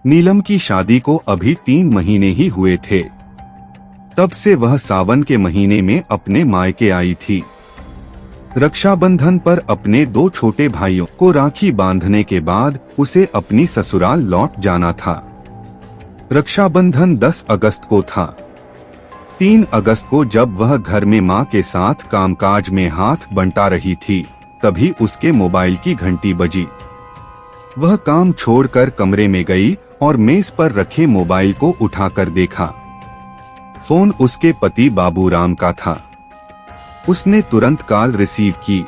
नीलम की शादी को अभी 3 महीने ही हुए थे। तब से वह सावन के महीने में अपने मायके आई थी। रक्षाबंधन पर अपने 2 छोटे भाइयों को राखी बांधने के बाद उसे अपनी ससुराल लौट जाना था। रक्षाबंधन 10 अगस्त को था। 3 अगस्त को जब वह घर में मां के साथ कामकाज में हाथ बंटा रही थी, तभी उसके मोबाइल की घंटी बजी। वह काम छोड़कर कमरे में गई और मेज पर रखे मोबाइल को उठाकर देखा। फोन उसके पति बाबूराम का था। उसने तुरंत कॉल रिसीव की।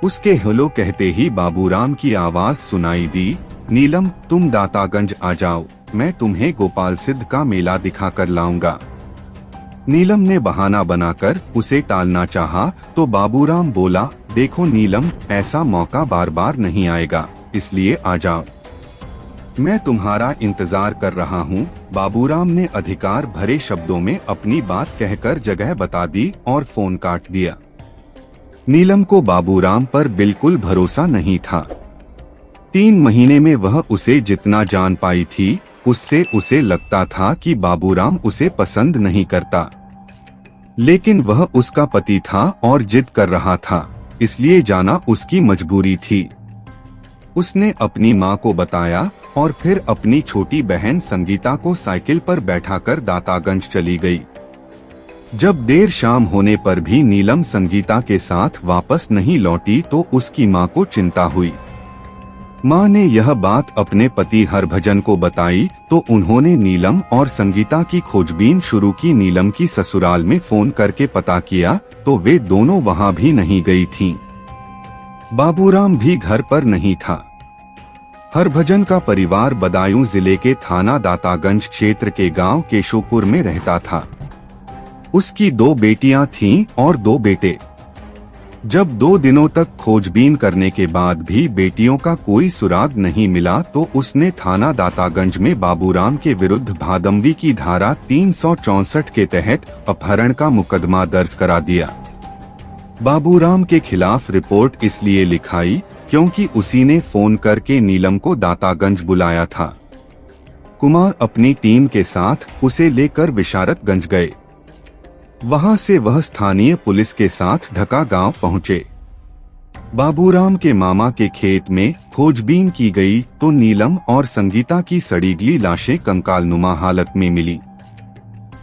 उसके हेलो कहते ही बाबूराम की आवाज सुनाई दी, नीलम तुम दातागंज आ जाओ, मैं तुम्हें गोपाल सिद्ध का मेला दिखाकर लाऊंगा। नीलम ने बहाना बनाकर उसे टालना चाहा तो बाबूराम बोला, देखो नीलम, ऐसा मौका बार बार नहीं आएगा, इसलिए आ जाओ, मैं तुम्हारा इंतजार कर रहा हूँ। बाबूराम ने अधिकार भरे शब्दों में अपनी बात कहकर जगह बता दी और फोन काट दिया। नीलम को बाबूराम पर बिल्कुल भरोसा नहीं था। 3 महीने में वह उसे जितना जान पाई थी, उससे उसे लगता था कि बाबूराम उसे पसंद नहीं करता। लेकिन वह उसका पति था और जिद कर रहा था, इसलिए जाना उसकी मजबूरी थी। उसने अपनी मां को बताया और फिर अपनी छोटी बहन संगीता को साइकिल पर बैठाकर दातागंज चली गई। जब देर शाम होने पर भी नीलम संगीता के साथ वापस नहीं लौटी तो उसकी मां को चिंता हुई। मां ने यह बात अपने पति हरभजन को बताई तो उन्होंने नीलम और संगीता की खोजबीन शुरू की। नीलम की ससुराल में फोन करके पता किया तो वे दोनों वहां भी नहीं गई थीं। बाबूराम भी घर पर नहीं था। हरभजन का परिवार बदायूं जिले के थाना दातागंज क्षेत्र के गांव केशोपुर में रहता था। उसकी 2 बेटियां थीं और 2 बेटे। जब 2 दिनों तक खोजबीन करने के बाद भी बेटियों का कोई सुराग नहीं मिला तो उसने थाना दातागंज में बाबूराम के विरुद्ध भादमवी की धारा 364 के तहत अपहरण का मुकदमा दर्ज करा दिया। बाबूराम के खिलाफ रिपोर्ट इसलिए लिखाई क्योंकि उसी ने फोन करके नीलम को दातागंज बुलाया था। कुमार अपनी टीम के साथ उसे लेकर विशारतगंज गए। वहां से वह स्थानीय पुलिस के साथ ढका गांव पहुंचे। बाबूराम के मामा के खेत में खोजबीन की गई तो नीलम और संगीता की सड़ी गली लाशें कंकालनुमा हालत में मिली।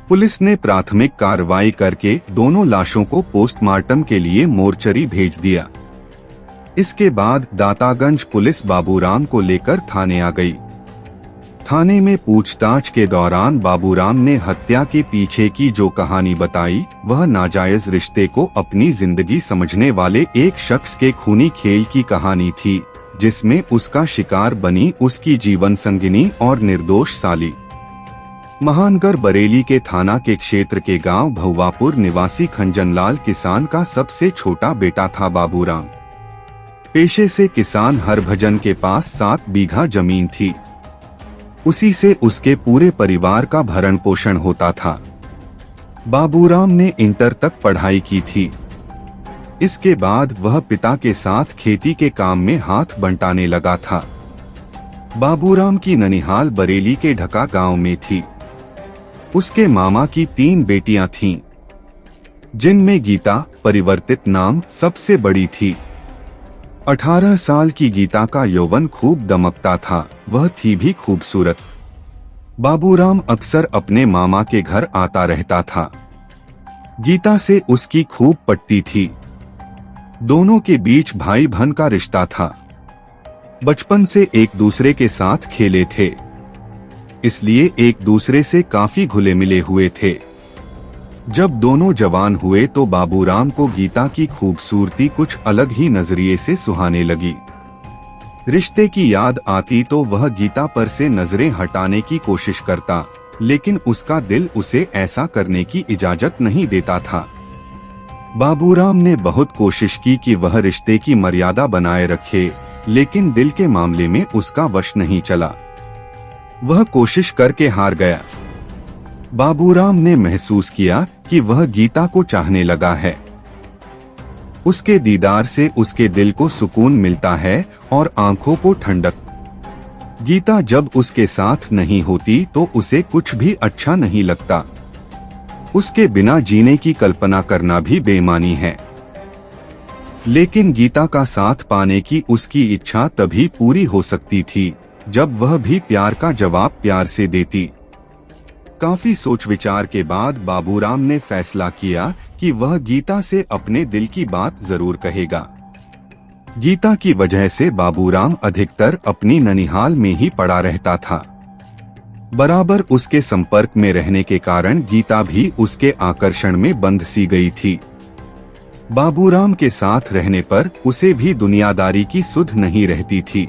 पुलिस ने प्राथमिक कार्रवाई करके दोनों लाशों को पोस्टमार्टम के लिए मोर्चरी भेज दिया। इसके बाद दातागंज पुलिस बाबूराम को लेकर थाने आ गई। थाने में पूछताछ के दौरान बाबूराम ने हत्या के पीछे की जो कहानी बताई, वह नाजायज रिश्ते को अपनी जिंदगी समझने वाले एक शख्स के खूनी खेल की कहानी थी, जिसमें उसका शिकार बनी उसकी जीवन संगिनी और निर्दोष साली। महानगर बरेली के थाना के क्षेत्र के गांव भुवापुर निवासी खंजनलाल किसान का सबसे छोटा बेटा था बाबूराम। पेशे से किसान हरभजन के पास 7 बीघा जमीन थी। उसी से उसके पूरे परिवार का भरण पोषण होता था। बाबूराम ने इंटर तक पढ़ाई की थी। इसके बाद वह पिता के साथ खेती के काम में हाथ बंटाने लगा था। बाबूराम की ननिहाल बरेली के ढका गांव में थी। उसके मामा की 3 बेटियां थीं, जिनमें गीता, परिवर्तित नाम, सबसे बड़ी थी। 18 साल की गीता का यौवन खूब दमकता था, वह थी भी खूबसूरत। बाबूराम अक्सर अपने मामा के घर आता रहता था। गीता से उसकी खूब पटती थी। दोनों के बीच भाई बहन का रिश्ता था। बचपन से एक दूसरे के साथ खेले थे, इसलिए एक दूसरे से काफी घुले मिले हुए थे। जब दोनों जवान हुए तो बाबूराम को गीता की खूबसूरती कुछ अलग ही नजरिए से सुहाने लगी। रिश्ते की याद आती तो वह गीता पर से नजरें हटाने की कोशिश करता, लेकिन उसका दिल उसे ऐसा करने की इजाजत नहीं देता था। बाबूराम ने बहुत कोशिश की कि वह रिश्ते की मर्यादा बनाए रखे, लेकिन दिल के मामले में उसका वश नहीं चला। वह कोशिश करके हार गया। बाबूराम ने महसूस किया कि वह गीता को चाहने लगा है। उसके दीदार से उसके दिल को सुकून मिलता है और आंखों को ठंडक। गीता जब उसके साथ नहीं होती तो उसे कुछ भी अच्छा नहीं लगता। उसके बिना जीने की कल्पना करना भी बेईमानी है। लेकिन गीता का साथ पाने की उसकी इच्छा तभी पूरी हो सकती थी जब वह भी प्यार का जवाब प्यार से देती। काफी सोच विचार के बाद बाबूराम ने फैसला किया कि वह गीता से अपने दिल की बात जरूर कहेगा। गीता की वजह से बाबूराम अधिकतर अपनी ननिहाल में ही पड़ा रहता था। बराबर उसके संपर्क में रहने के कारण गीता भी उसके आकर्षण में बंध सी गई थी। बाबूराम के साथ रहने पर उसे भी दुनियादारी की सुध नहीं रहती थी।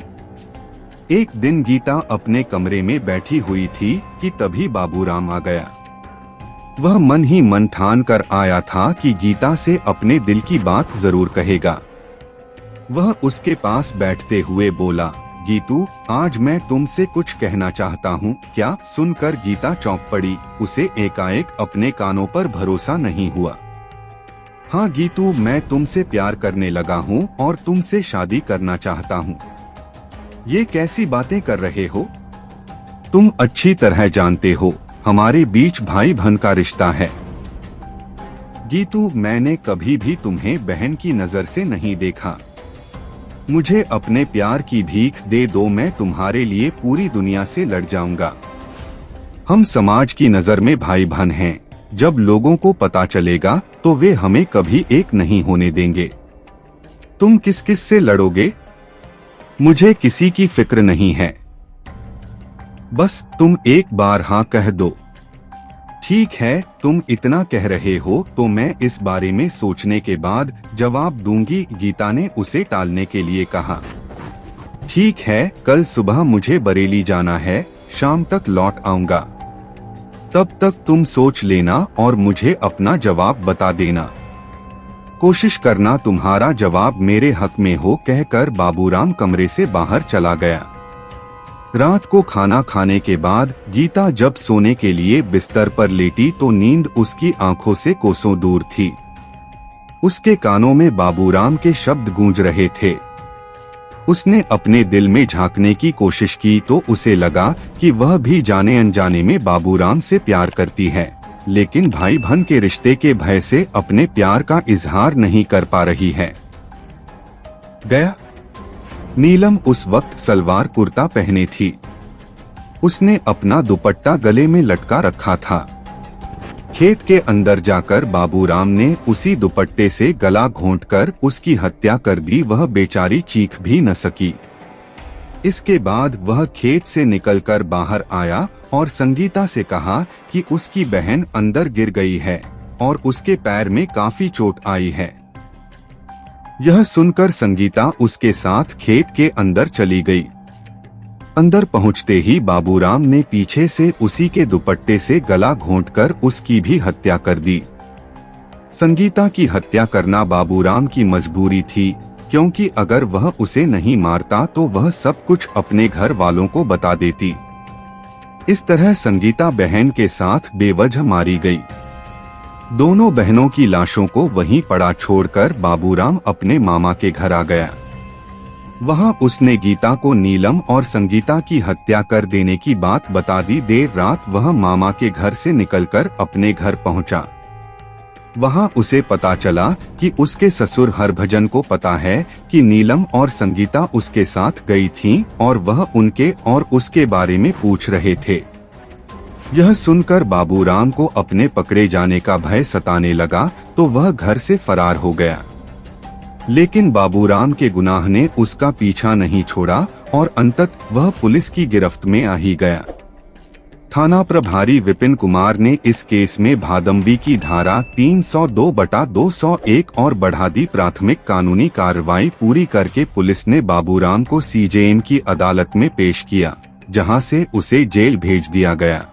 एक दिन गीता अपने कमरे में बैठी हुई थी कि तभी बाबूराम आ गया। वह मन ही मन ठान कर आया था कि गीता से अपने दिल की बात जरूर कहेगा। वह उसके पास बैठते हुए बोला, गीतू, आज मैं तुमसे कुछ कहना चाहता हूँ क्या? सुनकर गीता चौंक पड़ी। उसे एकाएक अपने कानों पर भरोसा नहीं हुआ। हाँ गीतू, मैं तुमसे प्यार करने लगा हूँ और तुमसे शादी करना चाहता हूँ। ये कैसी बातें कर रहे हो? तुम अच्छी तरह जानते हो हमारे बीच भाई बहन का रिश्ता है। गीतू, मैंने कभी भी तुम्हें बहन की नजर से नहीं देखा। मुझे अपने प्यार की भीख दे दो, मैं तुम्हारे लिए पूरी दुनिया से लड़ जाऊंगा। हम समाज की नजर में भाई बहन हैं। जब लोगों को पता चलेगा तो वे हमें कभी एक नहीं होने देंगे। तुम किस किस से लड़ोगे? मुझे किसी की फिक्र नहीं है। बस तुम एक बार हाँ कह दो। ठीक है, तुम इतना कह रहे हो तो मैं इस बारे में सोचने के बाद जवाब दूंगी। गीता ने उसे टालने के लिए कहा। ठीक है, कल सुबह मुझे बरेली जाना है, शाम तक लौट आऊंगा। तब तक तुम सोच लेना और मुझे अपना जवाब बता देना। कोशिश करना तुम्हारा जवाब मेरे हक में हो, कहकर बाबूराम कमरे से बाहर चला गया। रात को खाना खाने के बाद गीता जब सोने के लिए बिस्तर पर लेटी तो नींद उसकी आंखों से कोसों दूर थी। उसके कानों में बाबूराम के शब्द गूंज रहे थे। उसने अपने दिल में झांकने की कोशिश की तो उसे लगा कि वह भी जाने अनजाने में बाबूराम से प्यार करती है, लेकिन भाई बहन के रिश्ते के भय से अपने प्यार का इजहार नहीं कर पा रही है। गया नीलम उस वक्त सलवार कुर्ता पहने थी। उसने अपना दुपट्टा गले में लटका रखा था। खेत के अंदर जाकर बाबूराम ने उसी दुपट्टे से गला घोंटकर उसकी हत्या कर दी। वह बेचारी चीख भी न सकी। इसके बाद वह खेत से निकलकर बाहर आया और संगीता से कहा कि उसकी बहन अंदर गिर गई है और उसके पैर में काफी चोट आई है। यह सुनकर संगीता उसके साथ खेत के अंदर चली गई। अंदर पहुंचते ही बाबूराम ने पीछे से उसी के दुपट्टे से गला घोंटकर उसकी भी हत्या कर दी। संगीता की हत्या करना बाबूराम की मजबूरी थी, क्योंकि अगर वह उसे नहीं मारता तो वह सब कुछ अपने घर वालों को बता देती। इस तरह संगीता बहन के साथ बेवजह मारी गई। दोनों बहनों की लाशों को वहीं पड़ा छोड़कर बाबूराम अपने मामा के घर आ गया। वहां उसने गीता को नीलम और संगीता की हत्या कर देने की बात बता दी। देर रात वह मामा के घर से निकलकर अपने घर पहुंचा। वहां उसे पता चला कि उसके ससुर हरभजन को पता है कि नीलम और संगीता उसके साथ गई थीं और वह उनके और उसके बारे में पूछ रहे थे। यह सुनकर बाबूराम को अपने पकड़े जाने का भय सताने लगा तो वह घर से फरार हो गया। लेकिन बाबूराम के गुनाह ने उसका पीछा नहीं छोड़ा और अंततः वह पुलिस की गिरफ्त में आ ही गया। थाना प्रभारी विपिन कुमार ने इस केस में भादंबी की धारा 302/201 और बढ़ा दी। प्राथमिक कानूनी कार्रवाई पूरी करके पुलिस ने बाबूराम को सीजेएम की अदालत में पेश किया, जहां से उसे जेल भेज दिया गया।